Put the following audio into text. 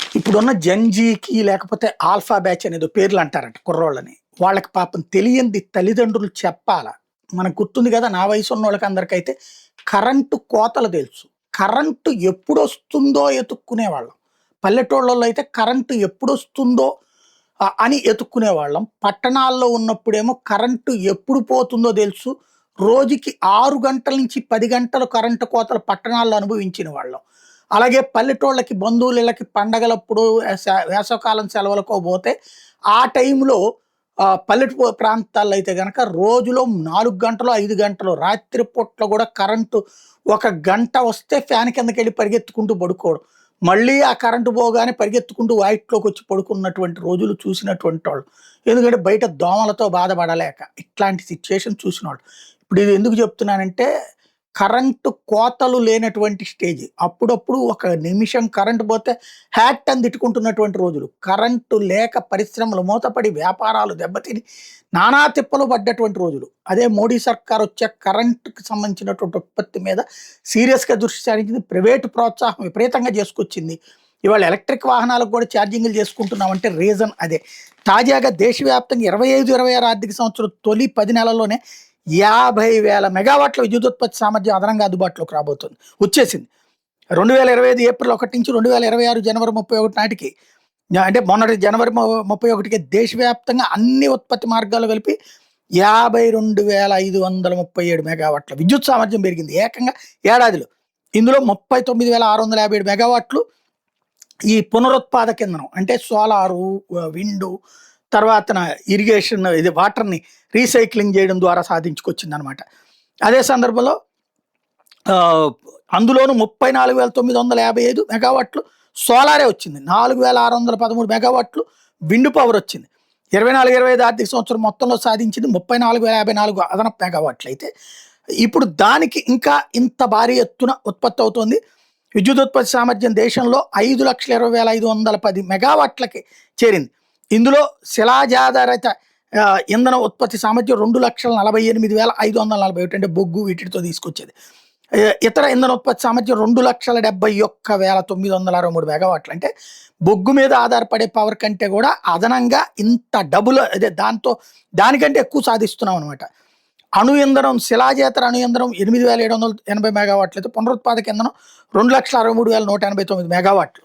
ఇప్పుడున్న జెన్‌జీకి లేకపోతే alpha batch అనేదో పేర్లు అంటారట కుర్రోళ్ళని. వాళ్ళకి పాపం తెలియంది తల్లిదండ్రులు చెప్పాలా. మనకు గుర్తుంది గదా! నా వయసున్నోళ్ళకి అందరికైతే కరెంటు కోతలు తెలుసు. కరెంటు ఎప్పుడొస్తుందో ఎతుక్కునేవాళ్ళం. పల్లెటూళ్ళలో అయితే కరెంటు ఎప్పుడొస్తుందో అని ఎతుక్కునేవాళ్ళం. పట్టణాల్లో ఉన్నప్పుడేమో కరెంటు ఎప్పుడు పోతుందో తెలుసు. రోజుకి 6 గంటల నుంచి 10 గంటలు కరెంటు కోతలు పట్టణాల్లో అనుభవించిన వాళ్ళం. అలాగే పల్లెటూళ్ళకి బంధువుల ఇళ్ళకి పండగలప్పుడు వేసవికాలం సెలవులకో పోతే ఆ టైంలో ప్రాంతాల్లో అయితే గనక రోజులో 4 గంటలు, 5 గంటలు రాత్రి పూట్ల కూడా కరెంటు ఒక గంట వస్తే ఫ్యాన్ కిందకెళ్ళి పరిగెత్తుకుంటూ పడుకోవడం. మళ్ళీ ఆ కరెంటు పోగానే పరిగెత్తుకుంటూ వాకిట్లోకొచ్చి పడుకున్నటువంటి రోజులు చూసినటువంటోళ్ళు. ఎందుకంటే బయట దోమలతో బాధపడలేక. ఇట్లాంటి సిట్యుయేషన్ చూసినోళ్ళు. ఇప్పుడు ఇది ఎందుకు చెప్తున్నానంటే కరెంటు కోతలు లేనటువంటి స్టేజ్. అప్పుడప్పుడు ఒక నిమిషం కరెంట్ పోతే హ్యాట్ అని తిట్టుకుంటున్నటువంటి రోజులు. కరెంటు లేక పరిశ్రమలు మూతపడి, వ్యాపారాలు దెబ్బతిని, నానా తిప్పలు పడ్డటువంటి రోజులు. అదే మోడీ సర్కార్ వచ్చాక కరెంటుకి సంబంధించినటువంటి ఉత్పత్తి మీద సీరియస్‌గా దృష్టి సారించింది. ప్రైవేటు ప్రోత్సాహం విపరీతంగా చేసుకొచ్చింది. ఇవాళ ఎలక్ట్రిక్ వాహనాలకు కూడా ఛార్జింగ్‌లు చేసుకుంటున్నామంటే రీజన్ అదే. తాజాగా దేశవ్యాప్తంగా 25, 26 ఆర్థిక సంవత్సరం తొలి 10 నెలల్లోనే 50,000 మెగావాట్ల విద్యుదుత్పత్తి సామర్థ్యం అదనంగా అందుబాటులోకి రాబోతుంది. వచ్చేసింది. 2025 ఏప్రిల్ 1 నుంచి 2026 జనవరి 31 నాటికి అంటే మొన్నటి జనవరి 31కి దేశవ్యాప్తంగా అన్ని ఉత్పత్తి మార్గాలు కలిపి 52,537 మెగావాట్ల విద్యుత్ సామర్థ్యం పెరిగింది ఏకంగా ఏడాదిలో. ఇందులో 39,657 మెగావాట్లు ఈ పునరుత్పాదక ఇంధనం అంటే సోలారు, విండు, తర్వాతన ఇరిగేషన్ ఇది వాటర్‌ని రీసైక్లింగ్ చేయడం ద్వారా సాధించుకొచ్చిందనమాట. అదే సందర్భంలో అందులోను 34,955 మెగావాట్లు సోలారే వచ్చింది. 4,613 మెగావాట్లు విండ్ పవర్ వచ్చింది. 24, 25 ఆర్థిక సంవత్సరం మొత్తంలో సాధించింది 34,054 అదనపు మెగావాట్లు అయితే ఇప్పుడు దానికి ఇంకా ఇంత భారీ ఎత్తున ఉత్పత్తి అవుతోంది. విద్యుదుత్పత్తి సామర్థ్యం దేశంలో 5,20,510 మెగావాట్లకి చేరింది. ఇందులో శిలాజాధారిత ఇంధన ఉత్పత్తి సామర్థ్యం 2,48,541 అంటే బొగ్గు వీటితో తీసుకొచ్చేది. ఇతర ఇంధన ఉత్పత్తి సామర్థ్యం 2,71,963 మెగావాట్లు. అంటే బొగ్గు మీద ఆధారపడే పవర్ కంటే కూడా అదనంగా ఇంత డబుల్ అదే దానికంటే ఎక్కువ సాధిస్తున్నాం అనమాట. అణు ఇంధనం శిలాజేతర అణు ఇంధనం 8,780 మెగావాట్లు అయితే పునరుత్పాదక ఇంధనం 2,63,189 మెగావాట్లు.